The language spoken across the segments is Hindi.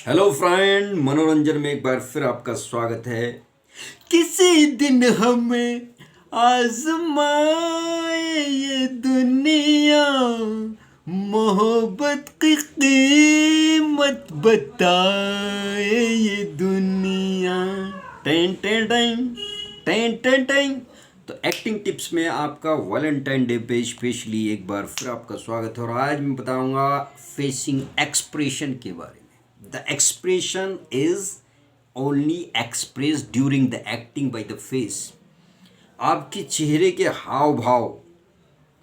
हेलो फ्रेंड, मनोरंजन में एक बार फिर आपका स्वागत है। किसी दिन हमें आजमाए ये दुनिया, मोहब्बत की कीमत बताए ये दुनिया। टें टें टें टें टें टें। तो एक्टिंग टिप्स में आपका वैलेंटाइन डे पे स्पेशली एक बार फिर आपका स्वागत है। और आज मैं बताऊंगा फेसिंग एक्सप्रेशन के बारे में। The expression is only expressed during the acting by the face. आपके चेहरे के हाव भाव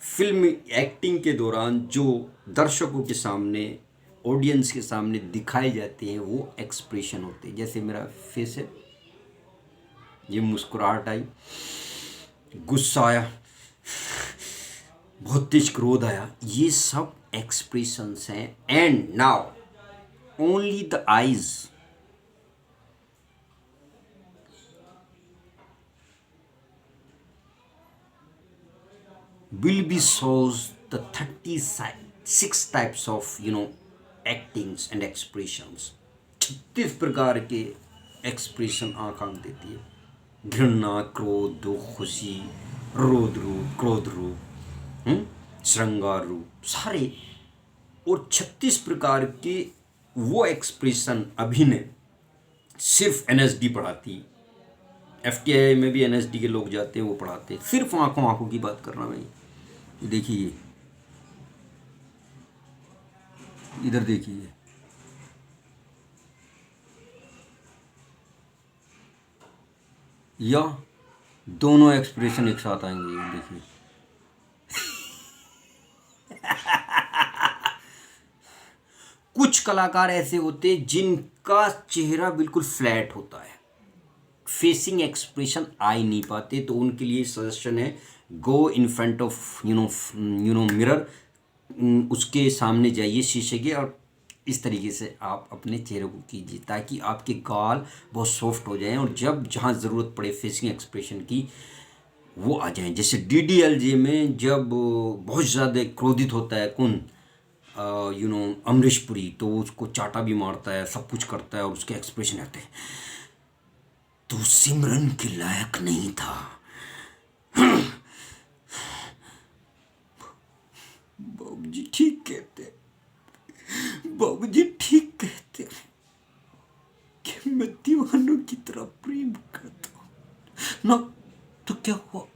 फिल्म एक्टिंग के दौरान जो दर्शकों के सामने, ऑडियंस के सामने दिखाए जाते हैं वो एक्सप्रेशन होते हैं। जैसे मेरा फेस है, ये मुस्कुराहट आई, गुस्सा आया, बहुत तेज क्रोध आया, ये सब एक्सप्रेशंस हैं। And now only the eyes will be shows the 36 types of actings and expressions। 36 प्रकार के एक्सप्रेशन आंख देती है। घृणा, क्रोध, दुख, खुशी, रोध रूप, क्रोध रूप, श्रृंगार रूप, सारे। और 36 प्रकार के वो एक्सप्रेशन अभिनय सिर्फ एनएसडी पढ़ाती। एफटीआई में भी एनएसडी के लोग जाते हैं, वो पढ़ाते। सिर्फ आंखों की बात कर रहा मैं। देखिए, इधर देखिए, या दोनों एक्सप्रेशन एक साथ आएंगे। ये देखिए, कुछ कलाकार ऐसे होते हैं जिनका चेहरा बिल्कुल फ्लैट होता है, फेसिंग एक्सप्रेशन आ ही नहीं पाते। तो उनके लिए सजेशन है, गो इन फ्रंट ऑफ मिरर, उसके सामने जाइए शीशे के, और इस तरीके से आप अपने चेहरे को कीजिए ताकि आपके गाल बहुत सॉफ्ट हो जाएं और जब जहाँ ज़रूरत पड़े फेसिंग एक्सप्रेशन की वो आ जाएं। जैसे डीडीएलजे में जब बहुत ज़्यादा क्रोधित होता है कौन, अमरीश पुरी, तो उसको चाटा भी मारता है, सब कुछ करता है और उसके एक्सप्रेशन आते हैं, तो सिमरन के लायक नहीं था। बाबूजी ठीक कहते, बाबूजी ठीक कहते कि मैं दीवानों की तरह प्रेम करता हूं ना। तो क्या हुआ,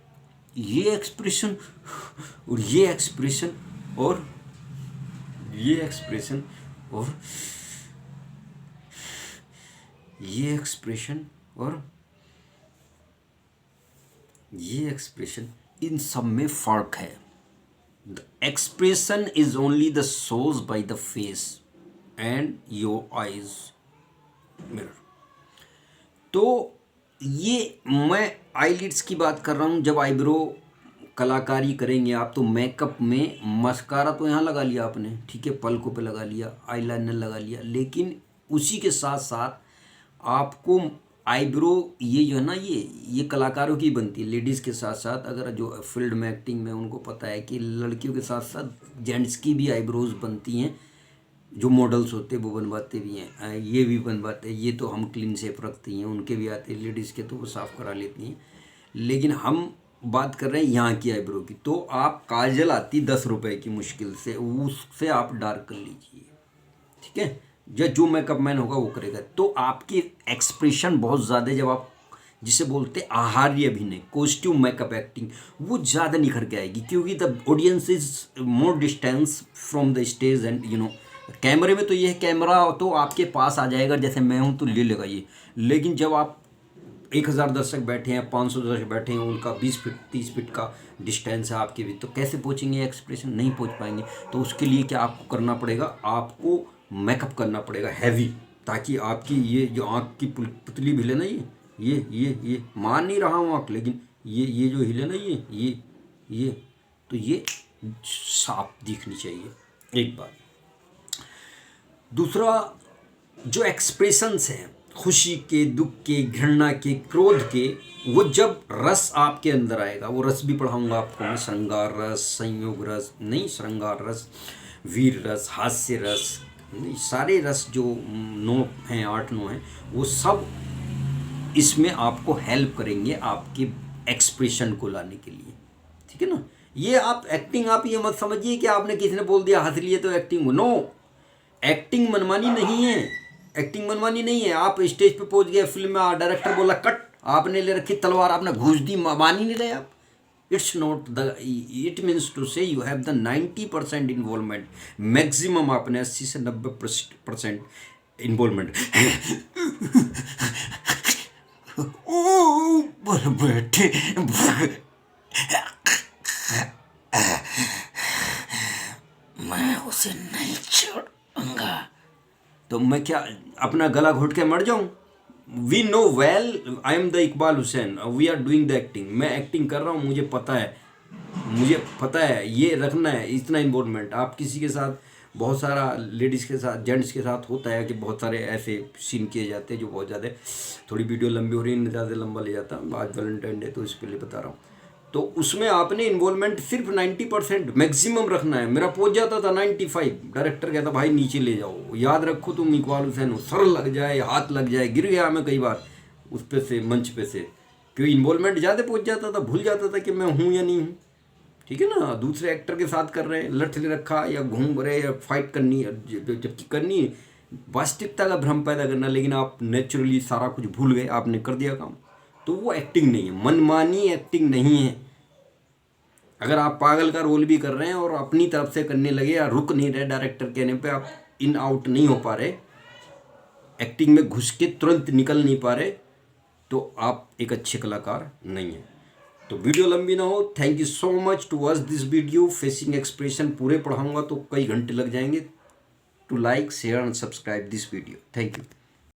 ये एक्सप्रेशन और ये एक्सप्रेशन और ये एक्सप्रेशन और ये एक्सप्रेशन और ये एक्सप्रेशन, इन सब में फर्क है। The expression is only the shows by the face and your eyes mirror. तो ये मैं आईलिड्स की बात कर रहा हूँ। जब आईब्रो कलाकारी करेंगे आप, तो मेकअप में मस्कारा तो यहाँ लगा लिया आपने, ठीक है, पलकों पे लगा लिया, आईलाइनर लगा लिया, लेकिन उसी के साथ साथ आपको आईब्रो, ये जो है ना, ये कलाकारों की बनती है, लेडीज़ के साथ साथ। अगर जो फील्ड में एक्टिंग में, उनको पता है कि लड़कियों के साथ साथ जेंट्स की भी आईब्रोज बनती हैं। जो मॉडल्स होते हैं वो बनवाते भी हैं, ये भी बनवाते हैं। ये तो हम क्लीन शेप रखते हैं, उनके भी आते हैं लेडीज़ के, तो वो साफ़ करा लेती हैं। लेकिन हम बात कर रहे हैं यहाँ की आईब्रो की। तो आप काजल आती 10 रुपए की मुश्किल से, उससे आप डार्क कर लीजिए, ठीक है। जो मेकअप मैन होगा वो करेगा। तो आपकी एक्सप्रेशन बहुत ज़्यादा, जब आप जिसे बोलते हैं आहार्य अभिनय, कॉस्ट्यूम मेकअप एक्टिंग, वो ज़्यादा निखर के आएगी, क्योंकि the audience is more distance from the stage and कैमरे में तो ये है, कैमरा तो आपके पास आ जाएगा, जैसे मैं हूँ तो ले लेगा ये। लेकिन जब आप 1000 दर्शक बैठे हैं, 500 दर्शक बैठे हैं, उनका 20 फीट 30 फीट का डिस्टेंस है आपके भी, तो कैसे पहुँचेंगे एक्सप्रेशन? नहीं पहुँच पाएंगे। तो उसके लिए क्या आपको करना पड़ेगा, आपको मेकअप करना पड़ेगा हैवी, ताकि आपकी ये जो आँख की पुतली भी हिले ना, ये मान नहीं रहा हूँ आँख, लेकिन ये जो हिले ना, ये तो ये साफ दिखनी चाहिए, एक बात। दूसरा, जो एक्सप्रेशंस हैं खुशी के, दुख के, घृणा के, क्रोध के, वो जब रस आपके अंदर आएगा, वो रस भी पढ़ाऊंगा आपको मैं, श्रृंगार रस, संयोग रस नहीं, श्रृंगार रस, वीर रस, हास्य रस, सारे रस जो 9 हैं, 8-9 हैं, वो सब इसमें आपको हेल्प करेंगे आपके एक्सप्रेशन को लाने के लिए, ठीक है ना। ये आप एक्टिंग, आप ये मत समझिए कि आपने किसी ने बोल दिया हंस लिए तो एक्टिंग, नो, एक्टिंग मनमानी नहीं है, एक्टिंग मनमानी नहीं है। आप स्टेज पे पहुंच गए, फिल्म में डायरेक्टर बोला कट, आपने ले रखी तलवार, आपने घूस दी, मान ही नहीं रहे आप। It's not the, it means to say you have the 90% involvement, maximum आपने 80 से 90% इन्वॉल्वमेंट। बैठे मैं उसे नहीं छोड़ूंगा, तो मैं क्या अपना गला घोट के मर जाऊं? We know well, I am the Iqbal Hussain, we are doing the acting, मैं एक्टिंग कर रहा हूँ, मुझे पता है ये रखना है, इतना इन्वॉल्वमेंट। आप किसी के साथ, बहुत सारा लेडीज़ के साथ, जेंट्स के साथ होता है कि बहुत सारे ऐसे सीन किए जाते हैं जो बहुत ज़्यादा, थोड़ी वीडियो लंबी हो रही है, ज़्यादा लंबा ले जाता हूँ, आज वैलेंटाइन डे तो इसके लिए बता रहा हूँ। तो उसमें आपने इन्वॉल्वमेंट सिर्फ 90% मैक्सिमम रखना है। मेरा पहुंच जाता था 95, डायरेक्टर कहता भाई नीचे ले जाओ, याद रखो तुम इकबाल हुसैन हो, सर लग जाए, हाथ लग जाए, गिर गया मैं कई बार उस पे से, मंच पे से, क्योंकि इन्वॉल्वमेंट ज़्यादा पहुंच जाता था, भूल जाता था कि मैं हूँ या नहीं हूँ, ठीक है ना। दूसरे एक्टर के साथ कर रहे हैं, लठ ले रखा या घूम रहे या फाइट करनी, जबकि करनी है वास्तविकता का भ्रम पैदा करना, लेकिन आप नेचुरली सारा कुछ भूल गए, आपने कर दिया काम, तो वो एक्टिंग नहीं है, मनमानी एक्टिंग नहीं है। अगर आप पागल का रोल भी कर रहे हैं और अपनी तरफ से करने लगे या रुक नहीं रहे डायरेक्टर कहने पे, आप इन आउट नहीं हो पा रहे, एक्टिंग में घुस के तुरंत निकल नहीं पा रहे, तो आप एक अच्छे कलाकार नहीं हैं। तो वीडियो लंबी ना हो, thank you so much to watch this video. Facing expression पूरे पढ़ाऊंगा तो कई घंटे लग जाएंगे। To like, share and subscribe this video, thank you.